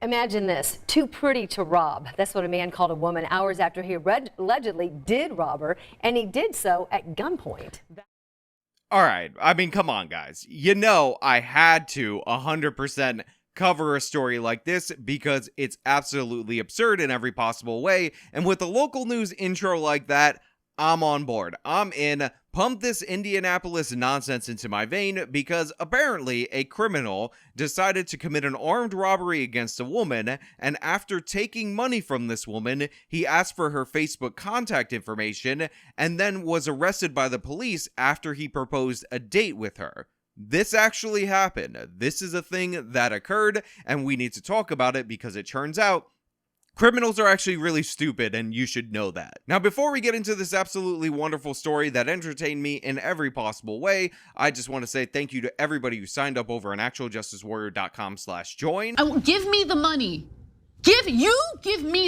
Imagine this, too pretty to rob. That's what a man called a woman hours after he allegedly did rob her, and he did so at gunpoint. All right, I mean, come on, guys. You know I had to 100% cover a story like this because it's absolutely absurd in every possible way, and with a local news intro like that, I'm on board. I'm in. Pump this Indianapolis nonsense into my vein because apparently a criminal decided to commit an armed robbery against a woman, and after taking money from this woman, he asked for her Facebook contact information and then was arrested by the police after he proposed a date with her. This actually happened. This is a thing that occurred, and we need to talk about it because it turns out criminals are actually really stupid, and you should know that. Now, before we get into this absolutely wonderful story that entertained me in every possible way, I just want to say thank you to everybody who signed up over on actualjusticewarrior.com/join. Give me the money. Give me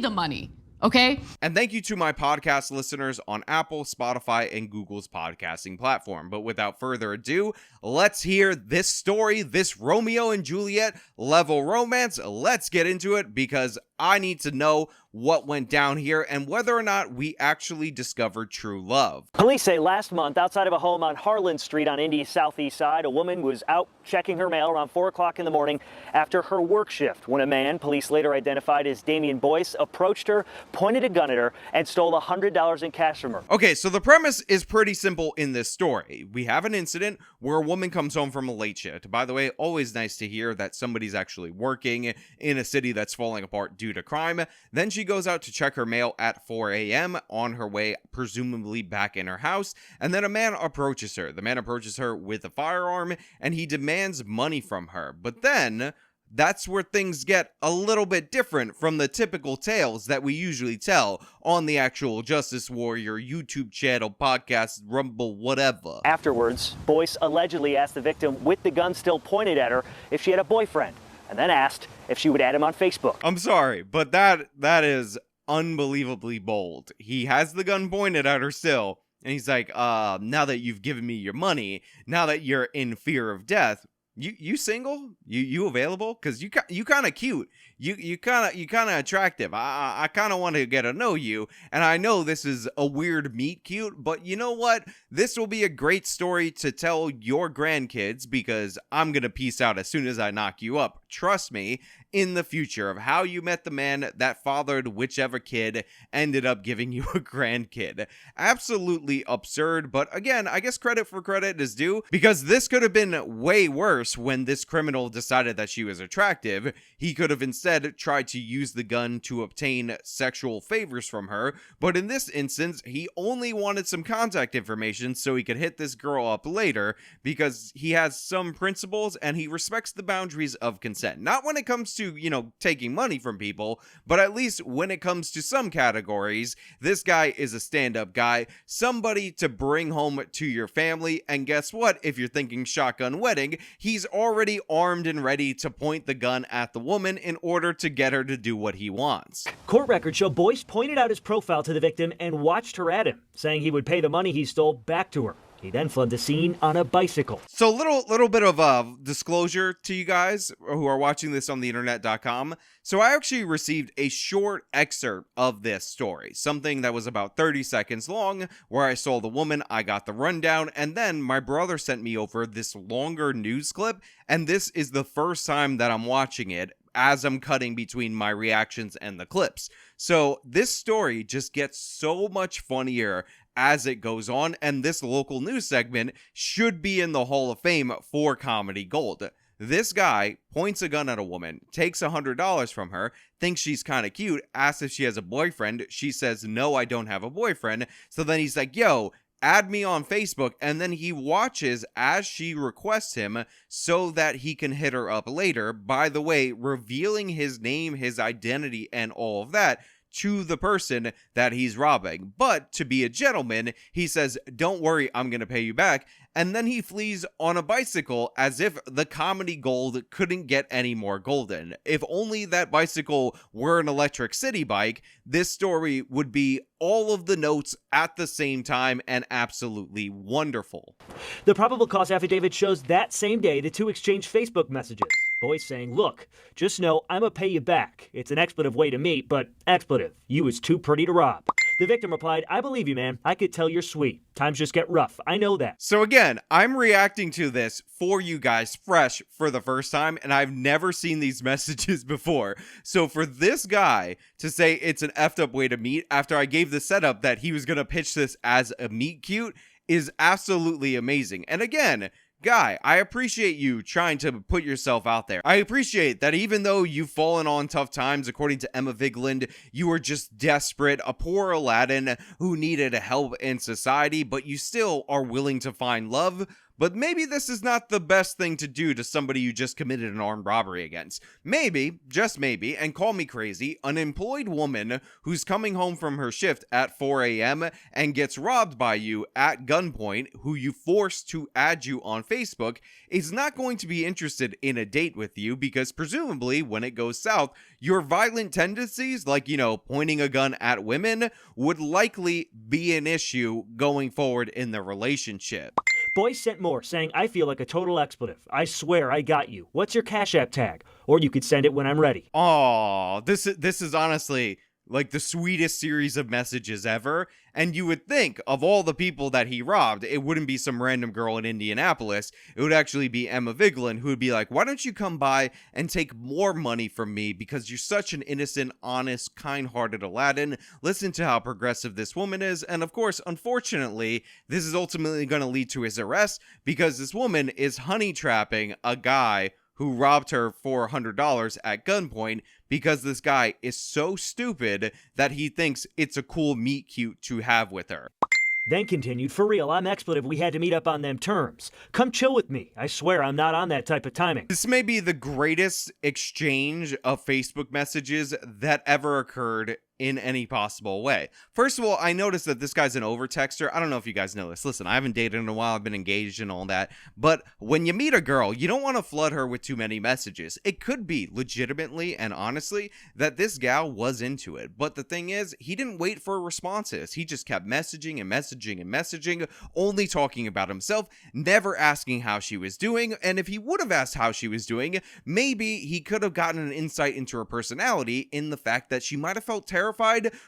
the money. Okay? And thank you to my podcast listeners on Apple, Spotify, and Google's podcasting platform. But without further ado, let's hear this story, this Romeo and Juliet level romance. Let's get into it because I need to know what went down here and whether or not we actually discovered true love. Police say last month, outside of a home on Harlan Street on Indy's southeast side, a woman was out checking her mail around 4 o'clock in the morning after her work shift when a man, police later identified as Damian Boyce, approached her, pointed a gun at her, and stole $100 in cash from her. Okay, so the premise is pretty simple in this story. We have an incident where a woman comes home from a late shift. By the way, always nice to hear that somebody's actually working in a city that's falling apart due to crime. Then she goes out to check her mail at 4 a.m. on her way, presumably back in her house, and then a man approaches her. The man approaches her with a firearm, and he demands money from her. But then that's where things get a little bit different from the typical tales that we usually tell on the Actual Justice Warrior YouTube channel, podcast, Rumble, whatever. Afterwards, Boyce allegedly asked the victim with the gun still pointed at her if she had a boyfriend, and then asked if she would add him on Facebook. I'm sorry, but that is unbelievably bold. He has the gun pointed at her still, and he's like, now that you've given me your money, now that you're in fear of death, you single? You available? Because you kind of cute. You kind of attractive. I kind of want to get to know you, and I know this is a weird meet cute, but you know what? This will be a great story to tell your grandkids because I'm gonna peace out as soon as I knock you up. Trust me, in the future of how you met the man that fathered whichever kid ended up giving you a grandkid. Absolutely absurd, but again, I guess credit for credit is due because this could have been way worse when this criminal decided that she was attractive. He could have instead tried to use the gun to obtain sexual favors from her, but in this instance, he only wanted some contact information so he could hit this girl up later because he has some principles and he respects the boundaries of consent. Not when it comes to, taking money from people, but at least when it comes to some categories, this guy is a stand-up guy, somebody to bring home to your family, and guess what? If you're thinking shotgun wedding, he's already armed and ready to point the gun at the woman in order to get her to do what he wants. Court records show Boyce pointed out his profile to the victim and watched her at him, saying he would pay the money he stole back to her. He then fled the scene on a bicycle. So little bit of disclosure to you guys who are watching this on the internet.com. So I actually received a short excerpt of this story, something that was about 30 seconds long, where I saw the woman, I got the rundown, and then my brother sent me over this longer news clip, and this is the first time that I'm watching it as I'm cutting between my reactions and the clips. So this story just gets so much funnier as it goes on, and this local news segment should be in the Hall of Fame for comedy gold. This guy points a gun at a woman, takes $100 from her, thinks she's kind of cute, asks if she has a boyfriend. She says, no, I don't have a boyfriend. So then he's like, yo, add me on Facebook, and then he watches as she requests him so that he can hit her up later, by the way, revealing his name, his identity, and all of that to the person that he's robbing. But to be a gentleman, he says, don't worry, I'm gonna pay you back. And then he flees on a bicycle as if the comedy gold couldn't get any more golden. If only that bicycle were an Electric City bike, this story would be all of the notes at the same time and absolutely wonderful. The probable cause affidavit shows that same day the two exchanged Facebook messages. Boyce saying, "Look, just know I'ma pay you back. It's an expletive way to meet, but expletive. You is too pretty to rob." The victim replied, "I believe you, man. I could tell you're sweet. Times just get rough. I know that." So again, I'm reacting to this for you guys fresh for the first time, and I've never seen these messages before. So for this guy to say it's an effed up way to meet after I gave the setup that he was going to pitch this as a meet cute is absolutely amazing. And again, guy, I appreciate you trying to put yourself out there. I appreciate that even though you've fallen on tough times, according to Emma Vigeland, you were just desperate, a poor Aladdin who needed help in society, but you still are willing to find love. But maybe this is not the best thing to do to somebody you just committed an armed robbery against. Maybe, just maybe, and call me crazy, an employed woman who's coming home from her shift at 4 a.m. and gets robbed by you at gunpoint, who you forced to add you on Facebook, is not going to be interested in a date with you because presumably when it goes south, your violent tendencies, like, pointing a gun at women, would likely be an issue going forward in the relationship. Boyce sent more, saying, "I feel like a total expletive. I swear I got you. What's your Cash App tag? Or you could send it when I'm ready." Aw, this is honestly like the sweetest series of messages ever. And you would think of all the people that he robbed, it wouldn't be some random girl in Indianapolis. It would actually be Emma Vigeland, who would be like, "Why don't you come by and take more money from me because you're such an innocent, honest, kind-hearted Aladdin. Listen to how progressive this woman is." And of course, unfortunately, this is ultimately going to lead to his arrest because this woman is honey trapping a guy who robbed her for $100 at gunpoint because this guy is so stupid that he thinks it's a cool meet cute to have with her. Then continued, "For real, I'm expletive. We had to meet up on them terms. Come chill with me. I swear I'm not on that type of timing." This may be the greatest exchange of Facebook messages that ever occurred in any possible way. First of all, I noticed that this guy's an overtexter. I don't know if you guys know this. Listen, I haven't dated in a while. I've been engaged and all that. But when you meet a girl, you don't want to flood her with too many messages. It could be legitimately and honestly that this gal was into it. But the thing is, he didn't wait for responses. He just kept messaging and messaging and messaging, only talking about himself, never asking how she was doing. And if he would have asked how she was doing, maybe he could have gotten an insight into her personality in the fact that she might have felt terrified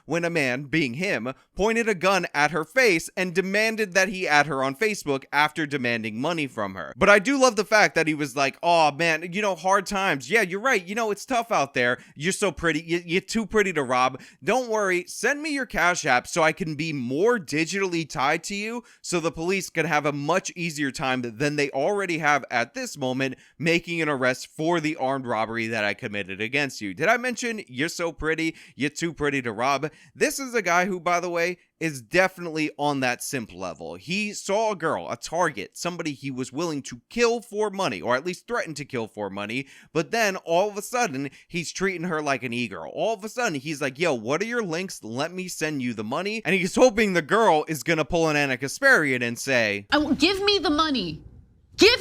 when a man, being him, pointed a gun at her face and demanded that he add her on Facebook after demanding money from her. But I do love the fact that he was like, "Oh man, hard times. Yeah, you're right. It's tough out there. You're so pretty. You're too pretty to rob. Don't worry. Send me your Cash App so I can be more digitally tied to you so the police can have a much easier time than they already have at this moment making an arrest for the armed robbery that I committed against you." Did I mention you're so pretty? You're too pretty to rob? This is a guy who, by the way, is definitely on that simp level. He saw a girl, a target, somebody he was willing to kill for money, or at least threaten to kill for money, but then all of a sudden, he's treating her like an e-girl. All of a sudden, he's like, "Yo, what are your links? Let me send you the money." And he's hoping the girl is gonna pull an Anna Kasparian and say, Give me the money. Give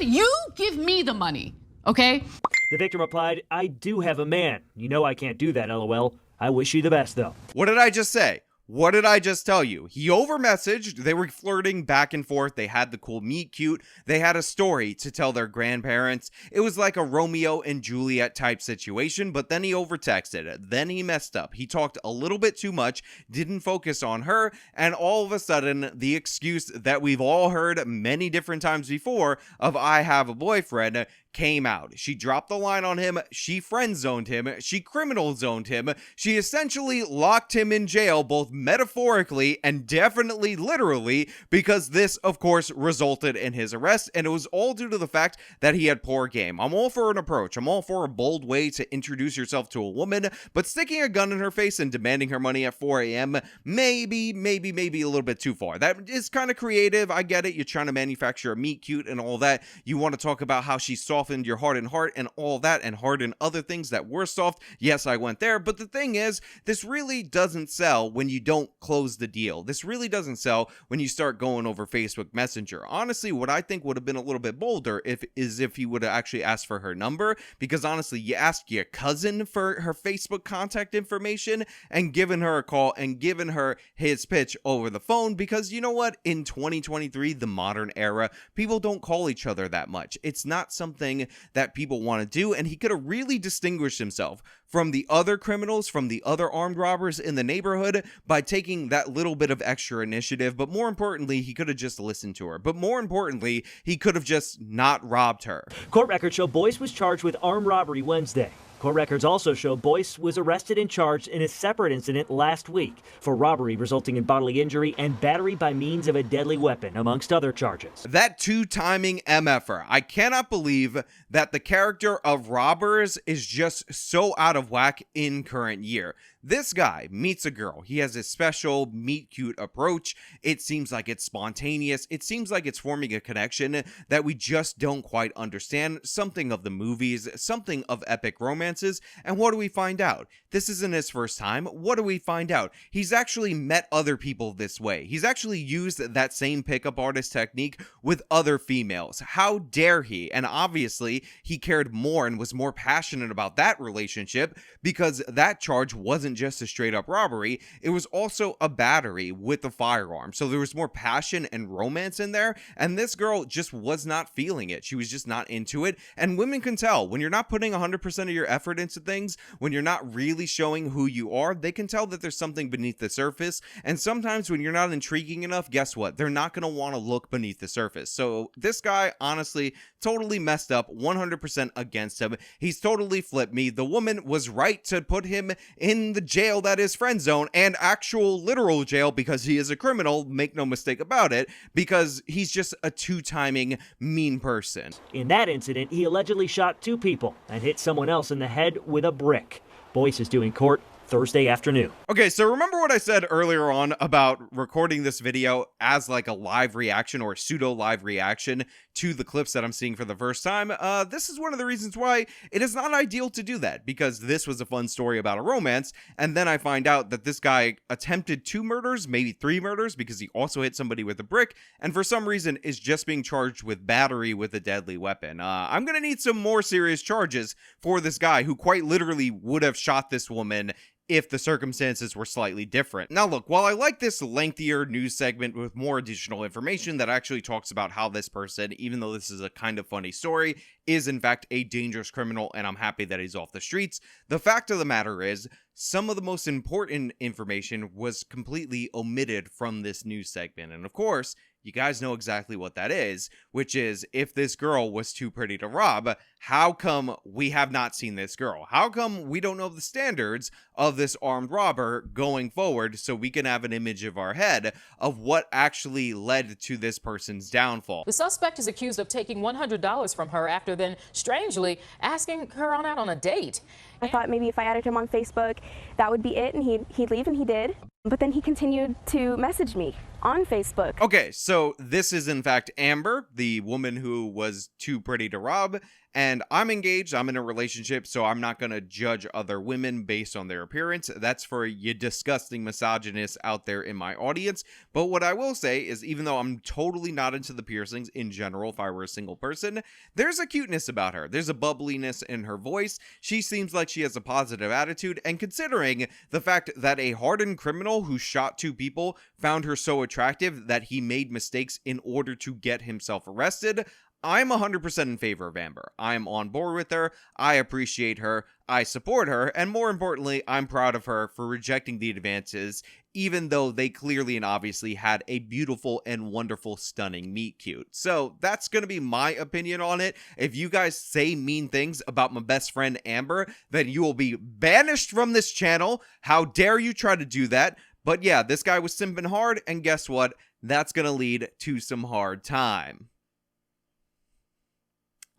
me the money, okay? The victim replied, "I do have a man. You know I can't do that, LOL. I wish you the best, though." What did I just say? What did I just tell you? He over-messaged, they were flirting back and forth, they had the cool meet cute, they had a story to tell their grandparents. It was like a Romeo and Juliet type situation, but then he over-texted, then he messed up. He talked a little bit too much, didn't focus on her, and all of a sudden, the excuse that we've all heard many different times before of "I have a boyfriend" came out. She dropped the line on him, she friend zoned him, she criminal zoned him, she essentially locked him in jail, both metaphorically and definitely literally, because this of course resulted in his arrest, and it was all due to the fact that he had poor game. I'm all for an approach, I'm all for a bold way to introduce yourself to a woman, but sticking a gun in her face and demanding her money at 4 a.m. maybe a little bit too far. That is kind of creative, I get it, you're trying to manufacture a meet cute and all that, you want to talk about how she softened your hardened heart and all that, and hardened other things that were soft. Yes, I went there, but the thing is, this really doesn't sell when you don't close the deal. This really doesn't sell when you start going over Facebook Messenger. Honestly, what I think would have been a little bit bolder if he would have actually asked for her number, because honestly, you ask your cousin for her Facebook contact information and given her a call and given her his pitch over the phone, because you know what? In 2023, the modern era, people don't call each other that much. It's not something thing that people want to do, and he could have really distinguished himself from the other criminals, from the other armed robbers in the neighborhood by taking that little bit of extra initiative. But more importantly, he could have just listened to her. But more importantly, he could have just not robbed her. Court records show Boyce was charged with armed robbery Wednesday. Court records also show Boyce was arrested and charged in a separate incident last week for robbery resulting in bodily injury and battery by means of a deadly weapon, amongst other charges. That two-timing MFer. I cannot believe that the character of Robbers is just so out of whack in current year. This guy meets a girl. He has a special meet-cute approach. It seems like it's spontaneous. It seems like it's forming a connection that we just don't quite understand. Something of the movies, something of epic romances. And what do we find out? This isn't his first time. What do we find out? He's actually met other people this way. He's actually used that same pickup artist technique with other females. How dare he? And obviously, he cared more and was more passionate about that relationship because that charge wasn't just a straight up robbery, it was also a battery with a firearm. So there was more passion and romance in there, and this girl just was not feeling it. She was just not into it, and women can tell when you're not putting 100% of your effort into things, when you're not really showing who you are, they can tell that there's something beneath the surface. And sometimes when you're not intriguing enough, guess what? They're not going to want to look beneath the surface. So this guy, honestly, totally messed up, 100% against him. He's totally flipped me. The woman was right to put him in the jail that is friend zone, and actual literal jail, because he is a criminal, make no mistake about it, because he's just a two-timing mean person. In that incident, he allegedly shot 2 people and hit someone else in the head with a brick. Boyce is due in court Thursday afternoon. Okay, so remember what I said earlier on about recording this video as like a live reaction or pseudo live reaction to the clips that I'm seeing for the first time? This is one of the reasons why it is not ideal to do that, because this was a fun story about a romance, and then I find out that this guy attempted 2 murders, maybe 3 murders, because he also hit somebody with a brick, and for some reason is just being charged with battery with a deadly weapon. I'm gonna need some more serious charges for this guy who quite literally would have shot this woman if the circumstances were slightly different. Now look, while I like this lengthier news segment with more additional information that actually talks about how this person, even though this is a kind of funny story, is in fact a dangerous criminal, and I'm happy that he's off the streets, the fact of the matter is, some of the most important information was completely omitted from this news segment. And of course, you guys know exactly what that is, which is if this girl was too pretty to rob, how come we have not seen this girl? How come we don't know the standards of this armed robber going forward so we can have an image of our head of what actually led to this person's downfall? The suspect is accused of taking $100 from her after then strangely asking her out on a date. I thought maybe if I added him on Facebook, that would be it, and he'd leave, and he did. But then he continued to message me on Facebook. Okay, so this is in fact Amber, the woman who was too pretty to rob, and I'm engaged, I'm in a relationship, so I'm not gonna judge other women based on their appearance. That's for you disgusting misogynists out there in my audience. But what I will say is, even though I'm totally not into the piercings in general, if I were a single person, there's a cuteness about her. There's a bubbliness in her voice. She seems like she has a positive attitude, and considering the fact that a hardened criminal who shot 2 people found her so attractive that he made mistakes in order to get himself arrested, I'm 100% in favor of Amber. I'm on board with her, I appreciate her, I support her, and more importantly, I'm proud of her for rejecting the advances, even though they clearly and obviously had a beautiful and wonderful, stunning meet cute. So that's gonna be my opinion on it. If you guys say mean things about my best friend Amber, then you will be banished from this channel. How dare you try to do that? But yeah, this guy was simping hard, and guess what? That's gonna lead to some hard time.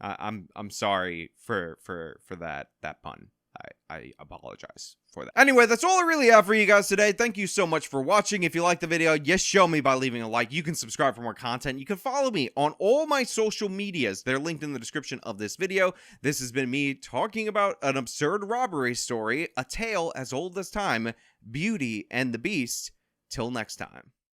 I'm sorry for that pun. I apologize for that. Anyway, that's all I really have for you guys today. Thank you so much for watching. If you liked the video, just show me by leaving a like. You can subscribe for more content. You can follow me on all my social medias. They're linked in the description of this video. This has been me talking about an absurd robbery story, a tale as old as time, Beauty and the Beast. Till next time.